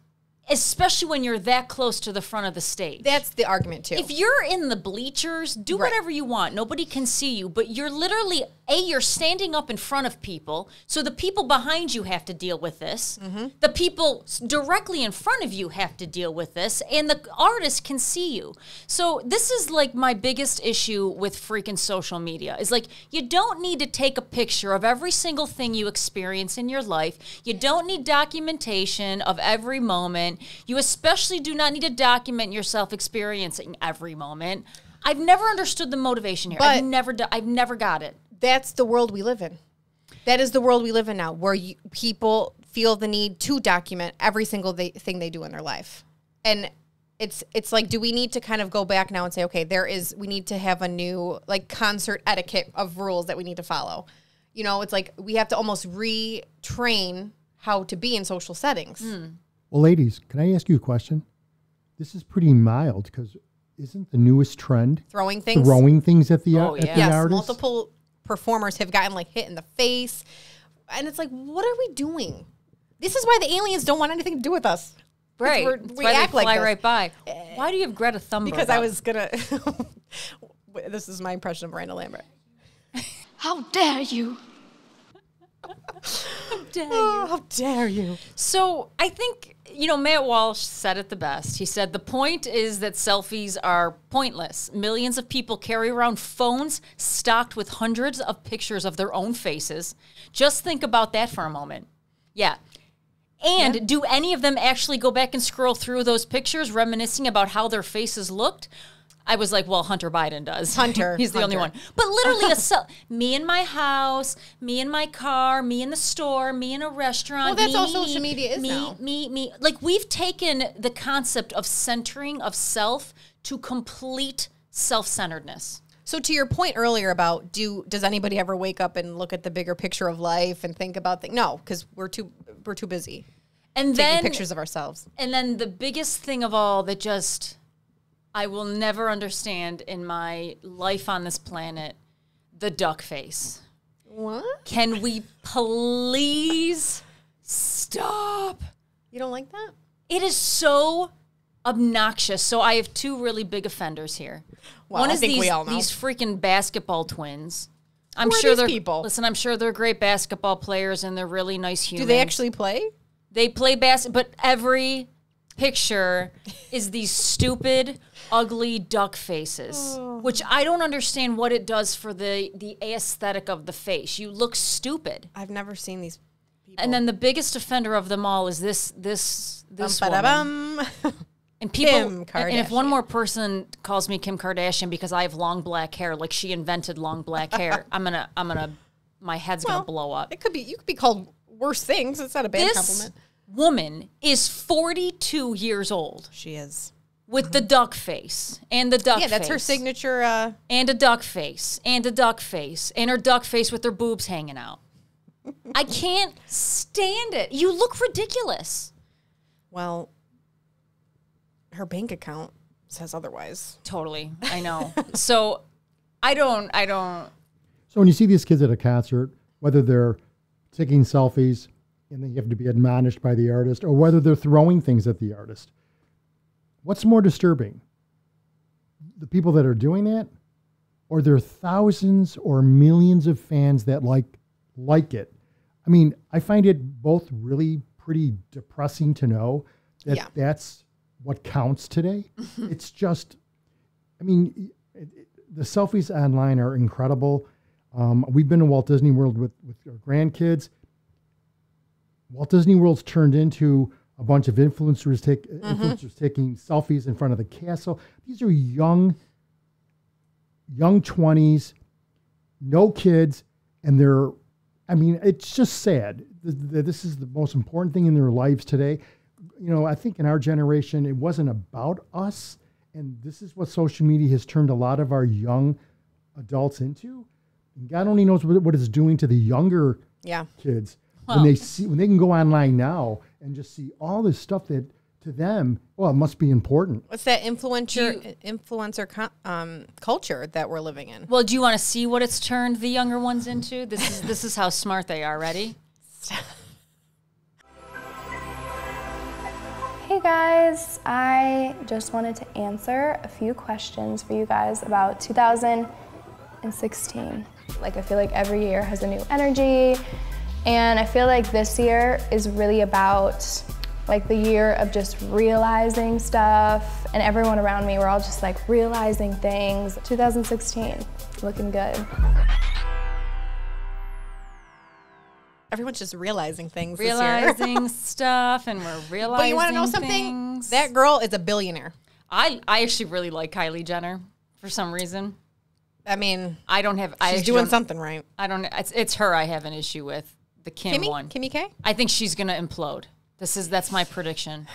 Speaker 3: Especially when you're that close to the front of the stage.
Speaker 2: That's the argument, too.
Speaker 3: If you're in the bleachers, do whatever you want. Nobody can see you. But you're literally, you're standing up in front of people. So the people behind you have to deal with this. The people directly in front of you have to deal with this. And the artist can see you. So this is like my biggest issue with freaking social media. Is like, you don't need to take a picture of every single thing you experience in your life. You don't need documentation of every moment. You especially do not need to document yourself experiencing every moment. I've never understood the motivation here.
Speaker 2: But
Speaker 3: I've never got it.
Speaker 2: That's the world we live in. That is the world we live in now, where people feel the need to document every single thing they do in their life. And it's like, do we need to kind of go back now and say, okay, we need to have a new concert etiquette of rules that we need to follow. It's like we have to almost retrain how to be in social settings.
Speaker 6: Well, ladies, can I ask you a question? This is pretty mild because isn't the newest trend
Speaker 2: throwing things
Speaker 6: at the artist?
Speaker 2: Yes, multiple performers have gotten hit in the face, and it's like, what are we doing? This is why the aliens don't want anything to do with us.
Speaker 3: Right,
Speaker 2: We act
Speaker 3: they fly
Speaker 2: like this.
Speaker 3: right by. Why do you have Greta Thunberg?
Speaker 2: Because I was gonna. This is my impression of Miranda Lambert.
Speaker 10: How dare you?
Speaker 2: How dare you?
Speaker 3: So I think, Matt Walsh said it the best. He said, the point is that selfies are pointless. Millions of people carry around phones stocked with hundreds of pictures of their own faces. Just think about that for a moment. Yeah. And do any of them actually go back and scroll through those pictures, reminiscing about how their faces looked? I was like, well, Hunter Biden does. He's the only one. But literally, me in my house, me in my car, me in the store, me in a restaurant.
Speaker 2: Well, that's all social media is now.
Speaker 3: Me. Like, we've taken the concept of centering of self to complete self-centeredness.
Speaker 2: So to your point earlier about does anybody ever wake up and look at the bigger picture of life and think about things? No, because we're too busy
Speaker 3: and
Speaker 2: taking pictures of ourselves.
Speaker 3: And then the biggest thing of all that I will never understand in my life on this planet, the duck face.
Speaker 2: What?
Speaker 3: Can we please stop?
Speaker 2: You don't like that?
Speaker 3: It is so obnoxious. So I have two really big offenders here.
Speaker 2: Well,
Speaker 3: One
Speaker 2: I
Speaker 3: is
Speaker 2: think we all know.
Speaker 3: these freaking basketball twins.
Speaker 2: Who are these people?
Speaker 3: Listen, I'm sure they're great basketball players and they're really nice humans.
Speaker 2: Do they actually play?
Speaker 3: They play basketball, but every picture is these stupid, ugly duck faces, which I don't understand what it does for the aesthetic of the face. You look stupid.
Speaker 2: I've never seen these people.
Speaker 3: And then the biggest offender of them all is this woman. And people,
Speaker 2: Kim Kardashian.
Speaker 3: and if one more person calls me Kim Kardashian because I have long black hair, like she invented long black hair, my head's gonna blow up.
Speaker 2: You could be called worse things. It's not a bad compliment.
Speaker 3: Woman is 42 years old.
Speaker 2: She is.
Speaker 3: With the duck face and the duck face.
Speaker 2: Yeah, that's her signature.
Speaker 3: And a duck face and a duck face and her duck face with her boobs hanging out. I can't stand it. You look ridiculous.
Speaker 2: Well, her bank account says otherwise.
Speaker 3: Totally. I know. So I don't.
Speaker 6: So when you see these kids at a concert, whether they're taking selfies and they have to be admonished by the artist, or whether they're throwing things at the artist, what's more disturbing? The people that are doing that, or there are thousands or millions of fans that like it? I mean, I find it both really pretty depressing to know that that's what counts today. It's just, I mean, the selfies online are incredible. We've been to Walt Disney World with our grandkids. Walt Disney World's turned into a bunch of influencers taking selfies in front of the castle. These are young 20s, no kids, and they're, I mean, it's just sad. This is the most important thing in their lives today. You know, I think in our generation, it wasn't about us, and this is what social media has turned a lot of our young adults into. And God only knows what it's doing to the younger kids.
Speaker 2: Well,
Speaker 6: when they can go online now and just see all this stuff that to them, well, it must be important.
Speaker 2: What's that influencer culture that we're living in?
Speaker 3: Well, do you want to see what it's turned the younger ones into? This is how smart they are. Ready?
Speaker 16: Hey guys, I just wanted to answer a few questions for you guys about 2016. Like, I feel like every year has a new energy, and I feel like this year is really about like the year of just realizing stuff, and everyone around me, we're all just like realizing things. 2016, looking good.
Speaker 2: Everyone's just realizing things
Speaker 3: Realizing stuff, and we're realizing
Speaker 2: But you want to know something?
Speaker 3: things.
Speaker 2: That girl is a billionaire.
Speaker 3: I actually really like Kylie Jenner for some reason.
Speaker 2: I mean,
Speaker 3: I don't have.
Speaker 2: she's doing something right.
Speaker 3: I don't. It's her I have an issue with. The Kim one.
Speaker 2: Kimmy K?
Speaker 3: I think she's gonna implode. That's my prediction.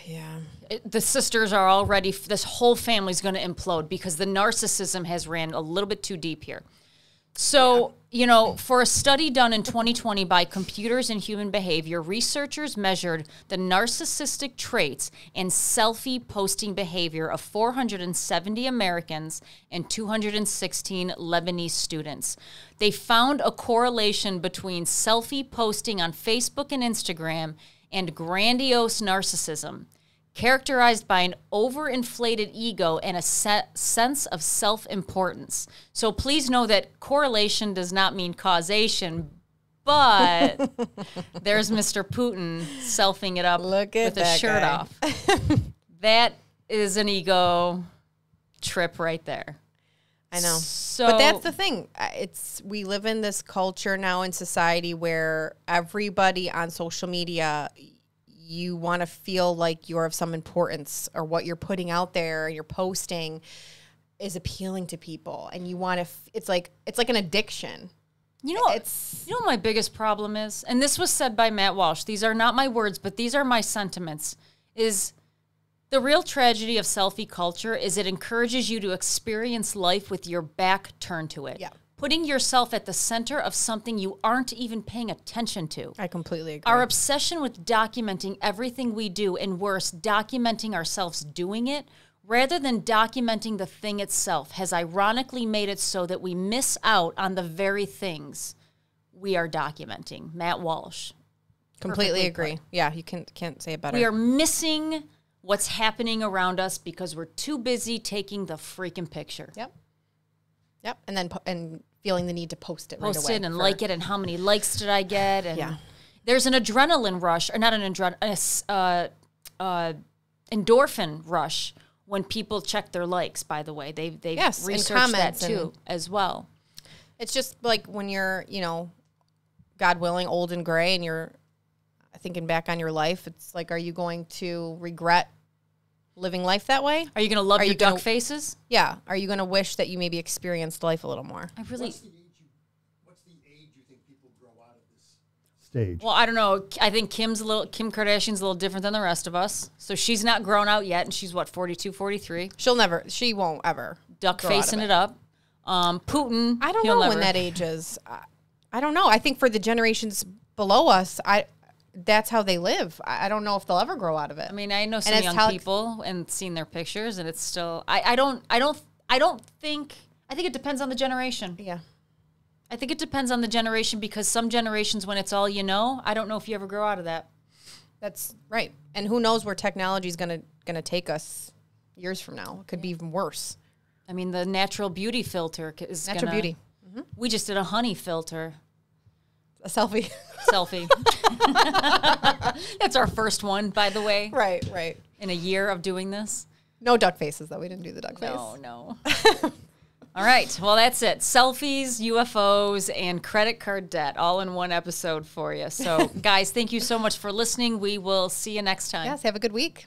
Speaker 2: Yeah.
Speaker 3: The sisters are already. This whole family's gonna implode because the narcissism has ran a little bit too deep here. So, you know, for a study done in 2020 by Computers and Human Behavior, researchers measured the narcissistic traits and selfie posting behavior of 470 Americans and 216 Lebanese students. They found a correlation between selfie posting on Facebook and Instagram and grandiose narcissism, characterized by an overinflated ego and a sense of self-importance. So please know that correlation does not mean causation, but there's Mr. Putin selfing it up with a shirt off. That is an ego trip right there.
Speaker 2: I know.
Speaker 3: So,
Speaker 2: but that's the thing. We live in this culture now in society where everybody on social media, you want to feel like you're of some importance, or what you're putting out there and you're posting is appealing to people, and you want to. It's like an addiction.
Speaker 3: You know what my biggest problem is, and this was said by Matt Walsh. These are not my words, but these are my sentiments. Is the real tragedy of selfie culture is it encourages you to experience life with your back turned to it.
Speaker 2: Yeah.
Speaker 3: Putting yourself at the center of something you aren't even paying attention to.
Speaker 2: I completely agree.
Speaker 3: Our obsession with documenting everything we do, and worse, documenting ourselves doing it, rather than documenting the thing itself, has ironically made it so that we miss out on the very things we are documenting. Matt Walsh.
Speaker 2: Completely agree. Put. Yeah, you can't say it better.
Speaker 3: We are missing what's happening around us because we're too busy taking the freaking picture.
Speaker 2: Yep. And then feeling the need to post it right away.
Speaker 3: Post it and like it, and how many likes did I get? And there's an adrenaline rush, or not an endorphin rush when people check their likes, by the way. They've researched that too as well.
Speaker 2: It's just like when you're, God willing, old and gray, and you're thinking back on your life, it's like, are you going to regret living life that way?
Speaker 3: Are you going to love your duck faces?
Speaker 2: Yeah. Are you going to wish that you maybe experienced life a little more?
Speaker 3: I really.
Speaker 6: What's the age you think people grow out of this stage?
Speaker 3: Well, I don't know. I think Kim Kardashian's a little different than the rest of us. So she's not grown out yet, and she's 42, 43.
Speaker 2: She won't ever.
Speaker 3: Duck facing it up. Putin.
Speaker 2: I don't know when that age is. I don't know. I think for the generations below us, that's how they live. I don't know if they'll ever grow out of it.
Speaker 3: I mean, I know some young people and seen their pictures, and it's still. I think it depends on the generation.
Speaker 2: Yeah,
Speaker 3: I think it depends on the generation, because some generations, when it's all I don't know if you ever grow out of that.
Speaker 2: That's right. And who knows where technology is gonna take us years from now? It could be even worse.
Speaker 3: I mean, the natural beauty filter is
Speaker 2: natural beauty.
Speaker 3: Mm-hmm. We just did a honey filter.
Speaker 2: A selfie.
Speaker 3: That's our first one, by the way.
Speaker 2: Right.
Speaker 3: in a year of doing this?
Speaker 2: No duck faces, though. We didn't do the duck face.
Speaker 3: No. All right. Well, that's it. Selfies, UFOs, and credit card debt all in one episode for you. So, guys, thank you so much for listening. We will see you next time.
Speaker 2: Yes, have a good week.